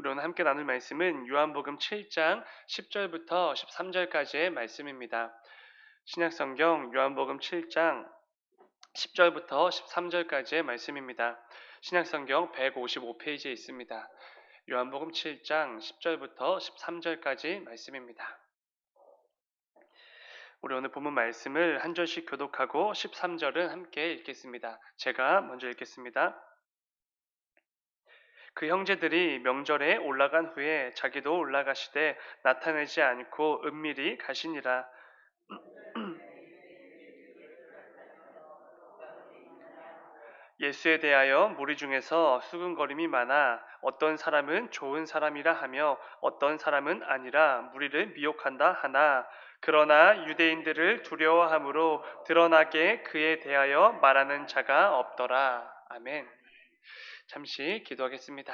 우리 오늘 함께 나눌 말씀은 요한복음 7장 10절부터 13절까지의 말씀입니다. 신약성경 요한복음 7장 10절부터 13절까지의 말씀입니다. 신약성경 155페이지에 있습니다. 요한복음 7장 10절부터 13절까지 말씀입니다. 우리 오늘 본문 말씀을 한 절씩 교독하고 13절은 함께 읽겠습니다. 제가 먼저 읽겠습니다. 그 형제들이 명절에 올라간 후에 자기도 올라가시되 나타내지 않고 은밀히 가시니라. 예수에 대하여 무리 중에서 수군거림이 많아 어떤 사람은 좋은 사람이라 하며 어떤 사람은 아니라 무리를 미혹한다 하나 그러나 유대인들을 두려워함으로 드러나게 그에 대하여 말하는 자가 없더라. 아멘. 잠시 기도하겠습니다.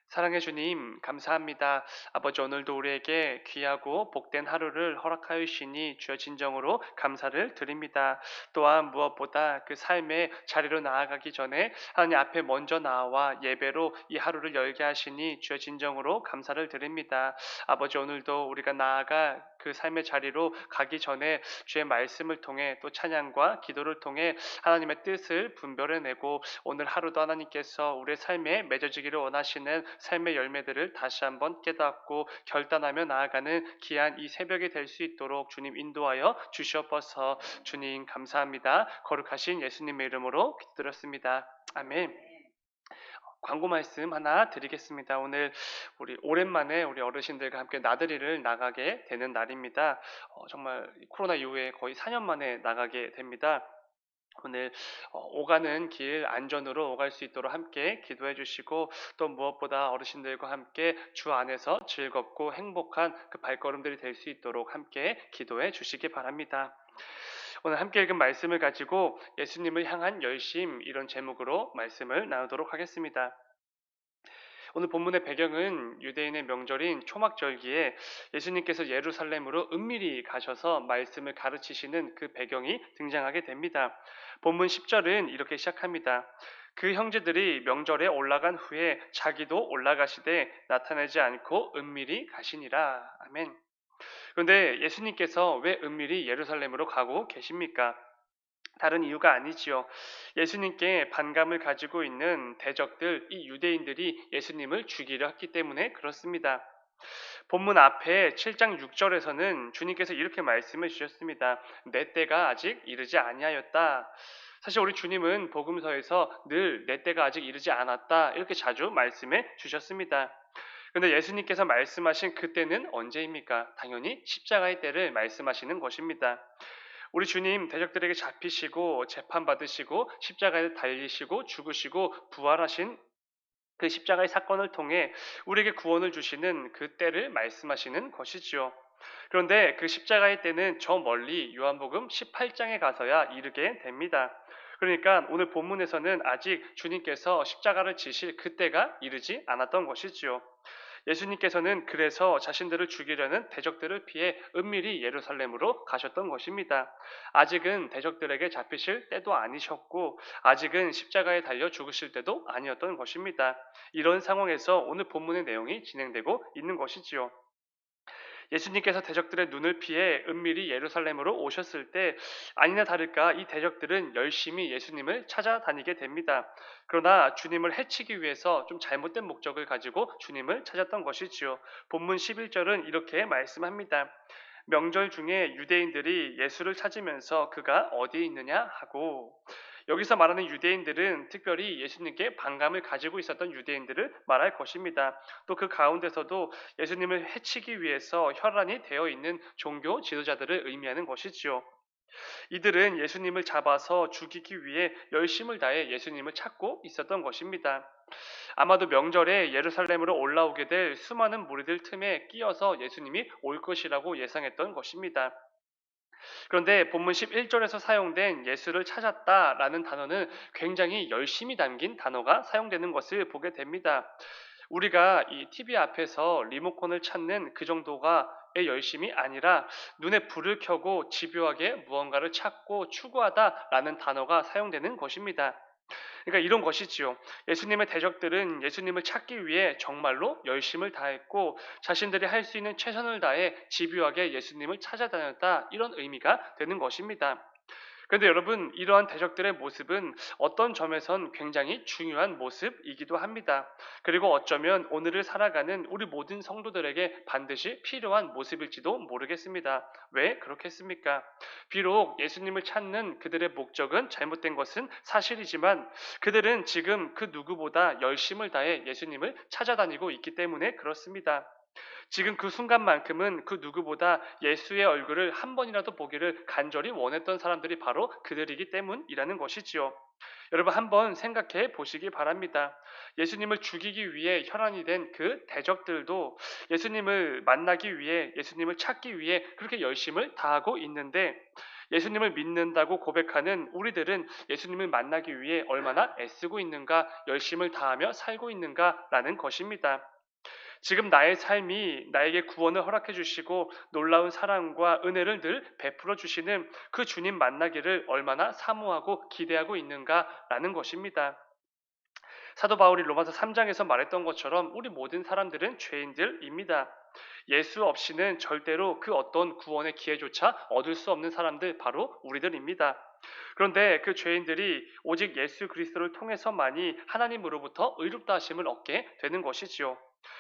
사랑해 주님, 감사합니다. 아버지, 오늘도 우리에게 귀하고 복된 하루를 허락하여 주시니 주여 진정으로 감사를 드립니다. 또한 무엇보다 그 삶의 자리로 나아가기 전에 하나님 앞에 먼저 나와 예배로 이 하루를 열게 하시니 주여 진정으로 감사를 드립니다. 아버지, 오늘도 우리가 나아가 그 삶의 자리로 가기 전에 주의 말씀을 통해 또 찬양과 기도를 통해 하나님의 뜻을 분별해내고 오늘 하루도 하나님께서 우리의 삶에 맺어지기를 원하시는 삶의 열매들을 다시 한번 깨닫고 결단하며 나아가는 귀한 이 새벽이 될 수 있도록 주님 인도하여 주시옵소서. 주님 감사합니다. 거룩하신 예수님의 이름으로 기도드렸습니다. 아멘. 광고 말씀 하나 드리겠습니다. 오늘 우리 오랜만에 우리 어르신들과 함께 나들이를 나가게 되는 날입니다. 정말 코로나 이후에 거의 4년 만에 나가게 됩니다. 오늘 오가는 길 안전으로 오갈 수 있도록 함께 기도해 주시고 또 무엇보다 어르신들과 함께 주 안에서 즐겁고 행복한 그 발걸음들이 될 수 있도록 함께 기도해 주시기 바랍니다. 오늘 함께 읽은 말씀을 가지고 예수님을 향한 열심 이런 제목으로 말씀을 나누도록 하겠습니다. 오늘 본문의 배경은 유대인의 명절인 초막절기에 예수님께서 예루살렘으로 은밀히 가셔서 말씀을 가르치시는 그 배경이 등장하게 됩니다. 본문 10절은 이렇게 시작합니다. 그 형제들이 명절에 올라간 후에 자기도 올라가시되 나타내지 않고 은밀히 가시니라. 아멘. 그런데 예수님께서 왜 은밀히 예루살렘으로 가고 계십니까? 다른 이유가 아니지요. 예수님께 반감을 가지고 있는 대적들, 이 유대인들이 예수님을 죽이려 했기 때문에 그렇습니다. 본문 앞에 7장 6절에서는 주님께서 이렇게 말씀을 주셨습니다. 내 때가 아직 이르지 아니하였다. 사실 우리 주님은 복음서에서 늘 내 때가 아직 이르지 않았다 이렇게 자주 말씀해 주셨습니다. 그런데 예수님께서 말씀하신 그때는 언제입니까? 당연히 십자가의 때를 말씀하시는 것입니다. 우리 주님 대적들에게 잡히시고 재판받으시고 십자가에 달리시고 죽으시고 부활하신 그 십자가의 사건을 통해 우리에게 구원을 주시는 그 때를 말씀하시는 것이지요. 그런데 그 십자가의 때는 저 멀리 요한복음 18장에 가서야 이르게 됩니다. 그러니까 오늘 본문에서는 아직 주님께서 십자가를 지실 그때가 이르지 않았던 것이지요. 예수님께서는 그래서 자신들을 죽이려는 대적들을 피해 은밀히 예루살렘으로 가셨던 것입니다. 아직은 대적들에게 잡히실 때도 아니셨고 아직은 십자가에 달려 죽으실 때도 아니었던 것입니다. 이런 상황에서 오늘 본문의 내용이 진행되고 있는 것이지요. 예수님께서 대적들의 눈을 피해 은밀히 예루살렘으로 오셨을 때 아니나 다를까 이 대적들은 열심히 예수님을 찾아다니게 됩니다. 그러나 주님을 해치기 위해서 좀 잘못된 목적을 가지고 주님을 찾았던 것이지요. 본문 11절은 이렇게 말씀합니다. 명절 중에 유대인들이 예수를 찾으면서 그가 어디에 있느냐 하고 여기서 말하는 유대인들은 특별히 예수님께 반감을 가지고 있었던 유대인들을 말할 것입니다. 또 그 가운데서도 예수님을 해치기 위해서 혈안이 되어 있는 종교 지도자들을 의미하는 것이지요. 이들은 예수님을 잡아서 죽이기 위해 열심을 다해 예수님을 찾고 있었던 것입니다. 아마도 명절에 예루살렘으로 올라오게 될 수많은 무리들 틈에 끼어서 예수님이 올 것이라고 예상했던 것입니다. 그런데 본문 11절에서 사용된 예수를 찾았다라는 단어는 굉장히 열심히 담긴 단어가 사용되는 것을 보게 됩니다. 우리가 이 TV 앞에서 리모컨을 찾는 그 정도가 의 열심이 아니라 눈에 불을 켜고 집요하게 무언가를 찾고 추구하다라는 단어가 사용되는 것입니다. 그러니까 이런 것이지요. 예수님의 대적들은 예수님을 찾기 위해 정말로 열심을 다했고 자신들이 할 수 있는 최선을 다해 집요하게 예수님을 찾아다녔다. 이런 의미가 되는 것입니다. 그런데 여러분, 이러한 대적들의 모습은 어떤 점에선 굉장히 중요한 모습이기도 합니다. 그리고 어쩌면 오늘을 살아가는 우리 모든 성도들에게 반드시 필요한 모습일지도 모르겠습니다. 왜 그렇겠습니까? 비록 예수님을 찾는 그들의 목적은 잘못된 것은 사실이지만 그들은 지금 그 누구보다 열심을 다해 예수님을 찾아다니고 있기 때문에 그렇습니다. 지금 그 순간만큼은 그 누구보다 예수의 얼굴을 한 번이라도 보기를 간절히 원했던 사람들이 바로 그들이기 때문이라는 것이지요. 여러분 한번 생각해 보시기 바랍니다. 예수님을 죽이기 위해 혈안이 된 그 대적들도 예수님을 만나기 위해 예수님을 찾기 위해 그렇게 열심을 다하고 있는데 예수님을 믿는다고 고백하는 우리들은 예수님을 만나기 위해 얼마나 애쓰고 있는가, 열심을 다하며 살고 있는가라는 것입니다. 지금 나의 삶이 나에게 구원을 허락해 주시고 놀라운 사랑과 은혜를 늘 베풀어 주시는 그 주님 만나기를 얼마나 사모하고 기대하고 있는가라는 것입니다. 사도 바울이 로마서 3장에서 말했던 것처럼 우리 모든 사람들은 죄인들입니다. 예수 없이는 절대로 그 어떤 구원의 기회조차 얻을 수 없는 사람들 바로 우리들입니다. 그런데 그 죄인들이 오직 예수 그리스도를 통해서만이 하나님으로부터 의롭다 하심을 얻게 되는 것이지요.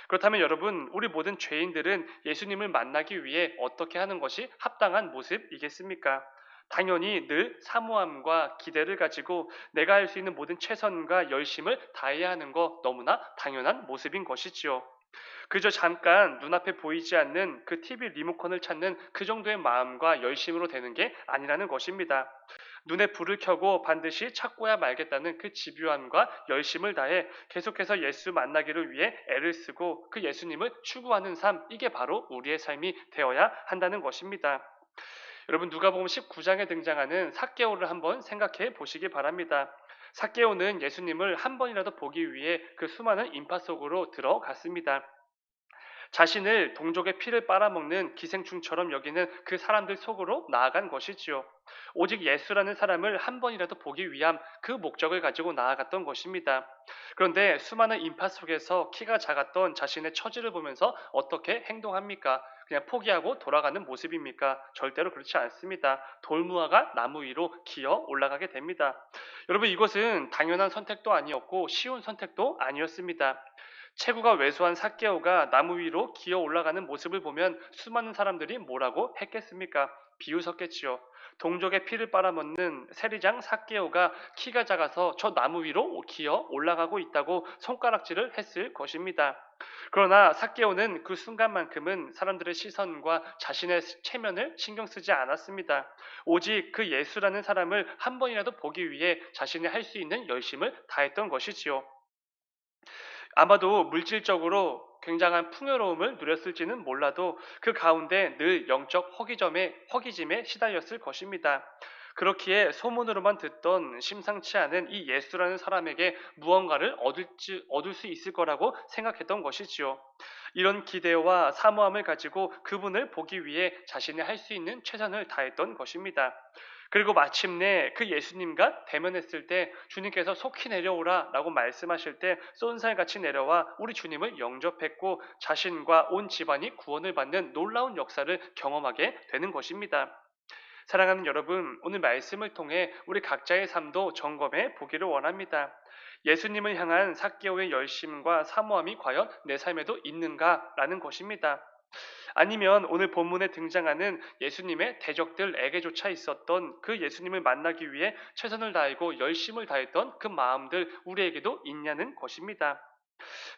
그렇다면 여러분, 우리 모든 죄인들은 예수님을 만나기 위해 어떻게 하는 것이 합당한 모습이겠습니까? 당연히 늘 사모함과 기대를 가지고 내가 할 수 있는 모든 최선과 열심을 다해야 하는 거 너무나 당연한 모습인 것이지요. 그저 잠깐 눈앞에 보이지 않는 그 TV 리모컨을 찾는 그 정도의 마음과 열심으로 되는 게 아니라는 것입니다. 눈에 불을 켜고 반드시 찾고야 말겠다는 그 집요함과 열심을 다해 계속해서 예수 만나기를 위해 애를 쓰고 그 예수님을 추구하는 삶, 이게 바로 우리의 삶이 되어야 한다는 것입니다. 여러분 누가복음 19장에 등장하는 삭개오를 한번 생각해 보시기 바랍니다. 삭개오는 예수님을 한 번이라도 보기 위해 그 수많은 인파 속으로 들어갔습니다. 자신을 동족의 피를 빨아먹는 기생충처럼 여기는 그 사람들 속으로 나아간 것이지요. 오직 예수라는 사람을 한 번이라도 보기 위함 그 목적을 가지고 나아갔던 것입니다. 그런데 수많은 인파 속에서 키가 작았던 자신의 처지를 보면서 어떻게 행동합니까? 그냥 포기하고 돌아가는 모습입니까? 절대로 그렇지 않습니다. 돌무화가 나무 위로 기어 올라가게 됩니다. 여러분 이것은 당연한 선택도 아니었고 쉬운 선택도 아니었습니다. 체구가 왜소한 삭개오가 나무 위로 기어 올라가는 모습을 보면 수많은 사람들이 뭐라고 했겠습니까? 비웃었겠지요. 동족의 피를 빨아먹는 세리장 삭개오가 키가 작아서 저 나무 위로 기어 올라가고 있다고 손가락질을 했을 것입니다. 그러나 삭개오는 그 순간만큼은 사람들의 시선과 자신의 체면을 신경 쓰지 않았습니다. 오직 그 예수라는 사람을 한 번이라도 보기 위해 자신이 할 수 있는 열심을 다했던 것이지요. 아마도 물질적으로 굉장한 풍요로움을 누렸을지는 몰라도 그 가운데 늘 영적 허기짐에 시달렸을 것입니다. 그렇기에 소문으로만 듣던 심상치 않은 이 예수라는 사람에게 무언가를 얻을 수 있을 거라고 생각했던 것이지요. 이런 기대와 사모함을 가지고 그분을 보기 위해 자신이 할 수 있는 최선을 다했던 것입니다. 그리고 마침내 그 예수님과 대면했을 때 주님께서 속히 내려오라 라고 말씀하실 때 쏜살같이 내려와 우리 주님을 영접했고 자신과 온 집안이 구원을 받는 놀라운 역사를 경험하게 되는 것입니다. 사랑하는 여러분, 오늘 말씀을 통해 우리 각자의 삶도 점검해 보기를 원합니다. 예수님을 향한 삭개오의 열심과 사모함이 과연 내 삶에도 있는가라는 것입니다. 아니면 오늘 본문에 등장하는 예수님의 대적들에게조차 있었던 그 예수님을 만나기 위해 최선을 다하고 열심을 다했던 그 마음들 우리에게도 있냐는 것입니다.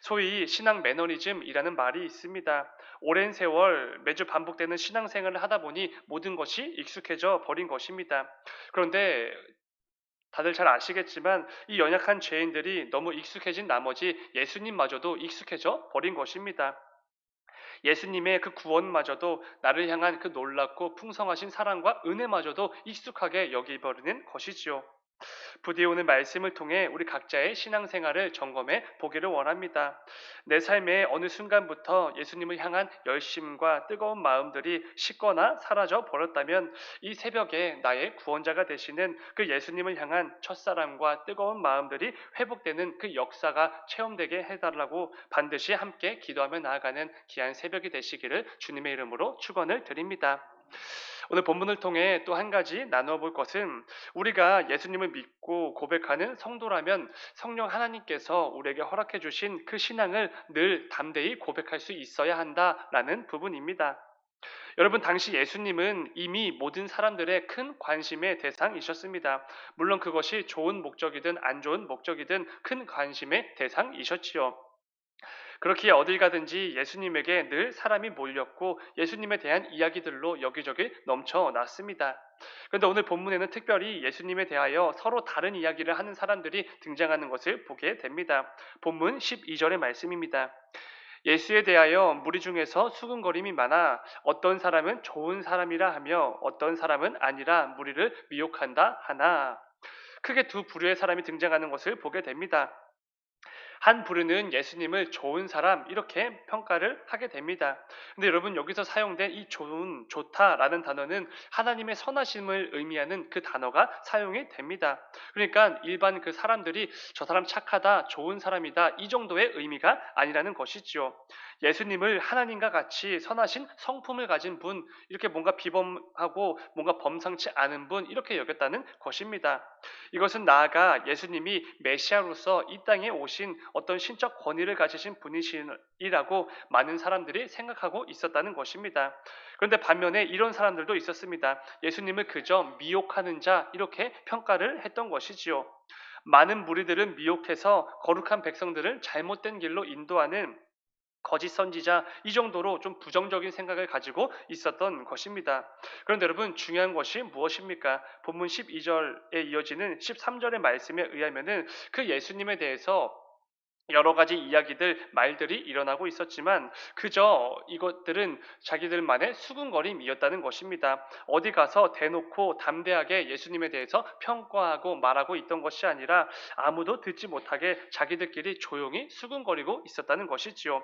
소위 신앙 매너리즘이라는 말이 있습니다. 오랜 세월 매주 반복되는 신앙생활을 하다 보니 모든 것이 익숙해져 버린 것입니다. 그런데 다들 잘 아시겠지만 이 연약한 죄인들이 너무 익숙해진 나머지 예수님마저도 익숙해져 버린 것입니다. 예수님의 그 구원마저도 나를 향한 그 놀랍고 풍성하신 사랑과 은혜마저도 익숙하게 여기버리는 것이지요. 부디 오늘 말씀을 통해 우리 각자의 신앙생활을 점검해 보기를 원합니다. 내 삶의 어느 순간부터 예수님을 향한 열심과 뜨거운 마음들이 식거나 사라져 버렸다면 이 새벽에 나의 구원자가 되시는 그 예수님을 향한 첫사랑과 뜨거운 마음들이 회복되는 그 역사가 체험되게 해달라고 반드시 함께 기도하며 나아가는 귀한 새벽이 되시기를 주님의 이름으로 축원을 드립니다. 오늘 본문을 통해 또 한 가지 나누어 볼 것은 우리가 예수님을 믿고 고백하는 성도라면 성령 하나님께서 우리에게 허락해 주신 그 신앙을 늘 담대히 고백할 수 있어야 한다라는 부분입니다. 여러분, 당시 예수님은 이미 모든 사람들의 큰 관심의 대상이셨습니다. 물론 그것이 좋은 목적이든 안 좋은 목적이든 큰 관심의 대상이셨지요. 그렇기에 어딜 가든지 예수님에게 늘 사람이 몰렸고 예수님에 대한 이야기들로 여기저기 넘쳐났습니다. 그런데 오늘 본문에는 특별히 예수님에 대하여 서로 다른 이야기를 하는 사람들이 등장하는 것을 보게 됩니다. 본문 12절의 말씀입니다. 예수에 대하여 무리 중에서 수군거림이 많아 어떤 사람은 좋은 사람이라 하며 어떤 사람은 아니라 무리를 미혹한다 하나. 크게 두 부류의 사람이 등장하는 것을 보게 됩니다. 한 부류는 예수님을 좋은 사람 이렇게 평가를 하게 됩니다. 근데 여러분, 여기서 사용된 이 좋은, 좋다라는 단어는 하나님의 선하심을 의미하는 그 단어가 사용이 됩니다. 그러니까 일반 그 사람들이 저 사람 착하다, 좋은 사람이다 이 정도의 의미가 아니라는 것이지요. 예수님을 하나님과 같이 선하신 성품을 가진 분, 이렇게 뭔가 비범하고 뭔가 범상치 않은 분 이렇게 여겼다는 것입니다. 이것은 나아가 예수님이 메시아로서 이 땅에 오신 어떤 신적 권위를 가지신 분이시라고 많은 사람들이 생각하고 있었다는 것입니다. 그런데 반면에 이런 사람들도 있었습니다. 예수님을 그저 미혹하는 자 이렇게 평가를 했던 것이지요. 많은 무리들은 미혹해서 거룩한 백성들을 잘못된 길로 인도하는 거짓 선지자 이 정도로 좀 부정적인 생각을 가지고 있었던 것입니다. 그런데 여러분, 중요한 것이 무엇입니까? 본문 12절에 이어지는 13절의 말씀에 의하면은 그 예수님에 대해서 여러 가지 이야기들, 말들이 일어나고 있었지만 그저 이것들은 자기들만의 수군거림이었다는 것입니다. 어디 가서 대놓고 담대하게 예수님에 대해서 평가하고 말하고 있던 것이 아니라 아무도 듣지 못하게 자기들끼리 조용히 수군거리고 있었다는 것이지요.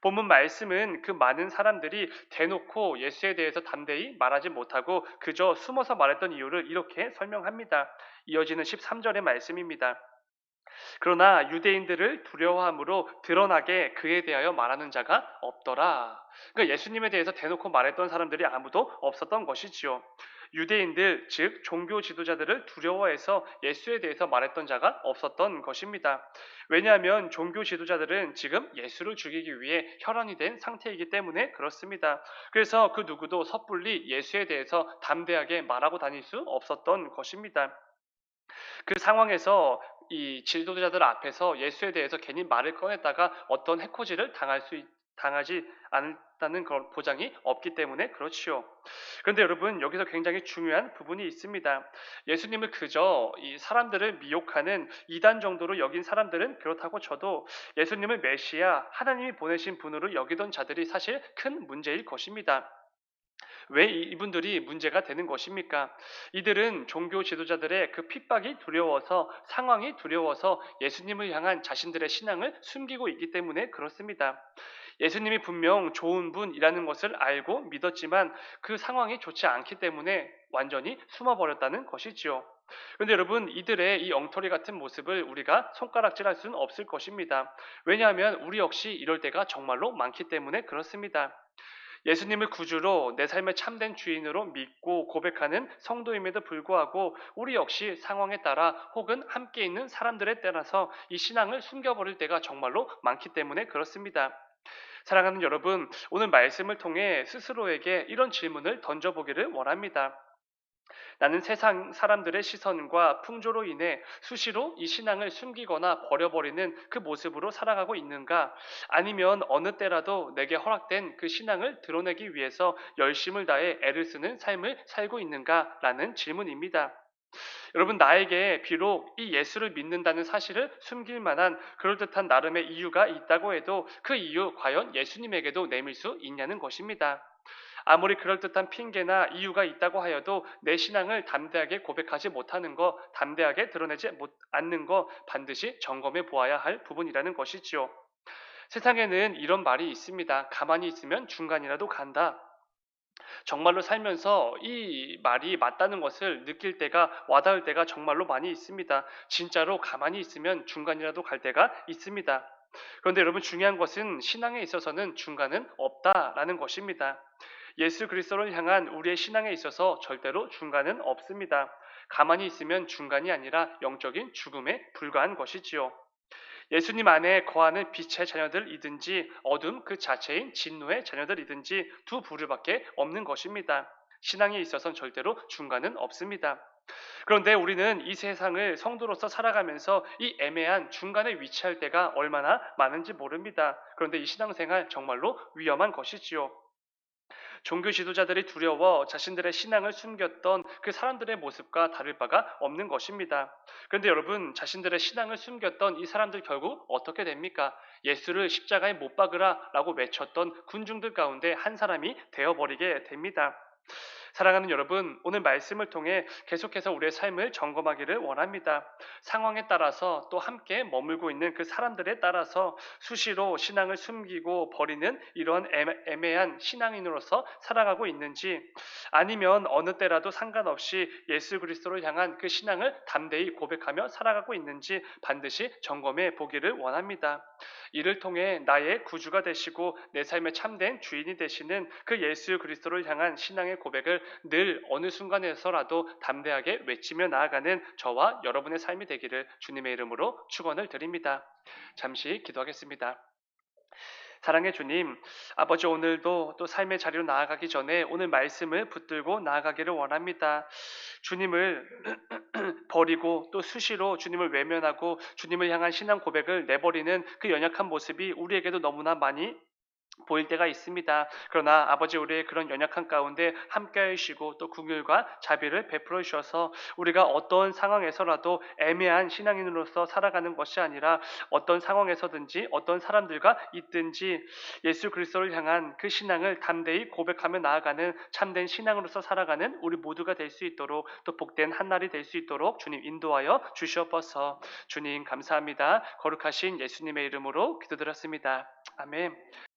본문 말씀은 그 많은 사람들이 대놓고 예수에 대해서 담대히 말하지 못하고 그저 숨어서 말했던 이유를 이렇게 설명합니다. 이어지는 13절의 말씀입니다. 그러나 유대인들을 두려워함으로 드러나게 그에 대하여 말하는 자가 없더라. 그러니까 예수님에 대해서 대놓고 말했던 사람들이 아무도 없었던 것이지요. 유대인들, 즉 종교 지도자들을 두려워해서 예수에 대해서 말했던 자가 없었던 것입니다. 왜냐하면 종교 지도자들은 지금 예수를 죽이기 위해 혈안이 된 상태이기 때문에 그렇습니다. 그래서 그 누구도 섣불리 예수에 대해서 담대하게 말하고 다닐 수 없었던 것입니다. 그 상황에서 이 지도자들 앞에서 예수에 대해서 괜히 말을 꺼냈다가 어떤 해코지를 당하지 않다는 그런 보장이 없기 때문에 그렇지요. 그런데 여러분, 여기서 굉장히 중요한 부분이 있습니다. 예수님을 그저 이 사람들을 미혹하는 이단 정도로 여긴 사람들은 그렇다고 쳐도 예수님을 메시아, 하나님이 보내신 분으로 여기던 자들이 사실 큰 문제일 것입니다. 왜 이분들이 문제가 되는 것입니까? 이들은 종교 지도자들의 그 핍박이 두려워서, 상황이 두려워서 예수님을 향한 자신들의 신앙을 숨기고 있기 때문에 그렇습니다. 예수님이 분명 좋은 분이라는 것을 알고 믿었지만 그 상황이 좋지 않기 때문에 완전히 숨어버렸다는 것이지요. 그런데 여러분, 이들의 이 엉터리 같은 모습을 우리가 손가락질할 수는 없을 것입니다. 왜냐하면 우리 역시 이럴 때가 정말로 많기 때문에 그렇습니다. 예수님을 구주로 내 삶의 참된 주인으로 믿고 고백하는 성도임에도 불구하고 우리 역시 상황에 따라 혹은 함께 있는 사람들에 따라서 이 신앙을 숨겨버릴 때가 정말로 많기 때문에 그렇습니다. 사랑하는 여러분, 오늘 말씀을 통해 스스로에게 이런 질문을 던져보기를 원합니다. 나는 세상 사람들의 시선과 풍조로 인해 수시로 이 신앙을 숨기거나 버려버리는 그 모습으로 살아가고 있는가? 아니면 어느 때라도 내게 허락된 그 신앙을 드러내기 위해서 열심을 다해 애를 쓰는 삶을 살고 있는가? 라는 질문입니다. 여러분, 나에게 비록 이 예수를 믿는다는 사실을 숨길 만한 그럴듯한 나름의 이유가 있다고 해도 그 이유 과연 예수님에게도 내밀 수 있냐는 것입니다. 아무리 그럴듯한 핑계나 이유가 있다고 하여도 내 신앙을 담대하게 고백하지 못하는 거, 담대하게 드러내지 않는 거 반드시 점검해 보아야 할 부분이라는 것이지요. 세상에는 이런 말이 있습니다. 가만히 있으면 중간이라도 간다. 정말로 살면서 이 말이 맞다는 것을 느낄 때가 와닿을 때가 정말로 많이 있습니다. 진짜로 가만히 있으면 중간이라도 갈 때가 있습니다. 그런데 여러분 중요한 것은 신앙에 있어서는 중간은 없다라는 것입니다. 예수 그리스도를 향한 우리의 신앙에 있어서 절대로 중간은 없습니다. 가만히 있으면 중간이 아니라 영적인 죽음에 불과한 것이지요. 예수님 안에 거하는 빛의 자녀들이든지 어둠 그 자체인 진노의 자녀들이든지 두 부류밖에 없는 것입니다. 신앙에 있어서는 절대로 중간은 없습니다. 그런데 우리는 이 세상을 성도로서 살아가면서 이 애매한 중간에 위치할 때가 얼마나 많은지 모릅니다. 그런데 이 신앙생활 정말로 위험한 것이지요. 종교 지도자들이 두려워 자신들의 신앙을 숨겼던 그 사람들의 모습과 다를 바가 없는 것입니다. 그런데 여러분, 자신들의 신앙을 숨겼던 이 사람들 결국 어떻게 됩니까? 예수를 십자가에 못 박으라 라고 외쳤던 군중들 가운데 한 사람이 되어버리게 됩니다. 사랑하는 여러분, 오늘 말씀을 통해 계속해서 우리의 삶을 점검하기를 원합니다. 상황에 따라서 또 함께 머물고 있는 그 사람들에 따라서 수시로 신앙을 숨기고 버리는 이런 애매한 신앙인으로서 살아가고 있는지, 아니면 어느 때라도 상관없이 예수 그리스도를 향한 그 신앙을 담대히 고백하며 살아가고 있는지 반드시 점검해 보기를 원합니다. 이를 통해 나의 구주가 되시고 내 삶의 참된 주인이 되시는 그 예수 그리스도를 향한 신앙의 고백을 늘 어느 순간에서라도 담대하게 외치며 나아가는 저와 여러분의 삶이 되기를 주님의 이름으로 축원을 드립니다. 잠시 기도하겠습니다. 사랑의 주님, 아버지 오늘도 또 삶의 자리로 나아가기 전에 오늘 말씀을 붙들고 나아가기를 원합니다. 주님을 버리고 또 수시로 주님을 외면하고 주님을 향한 신앙 고백을 내버리는 그 연약한 모습이 우리에게도 너무나 많이 보일 때가 있습니다. 그러나 아버지 우리의 그런 연약한 가운데 함께해 주시고 또 긍휼과 자비를 베풀어 주셔서 우리가 어떤 상황에서라도 애매한 신앙인으로서 살아가는 것이 아니라 어떤 상황에서든지 어떤 사람들과 있든지 예수 그리스도를 향한 그 신앙을 담대히 고백하며 나아가는 참된 신앙으로서 살아가는 우리 모두가 될 수 있도록 또 복된 한날이 될 수 있도록 주님 인도하여 주시옵소서. 주님 감사합니다. 거룩하신 예수님의 이름으로 기도드렸습니다. 아멘.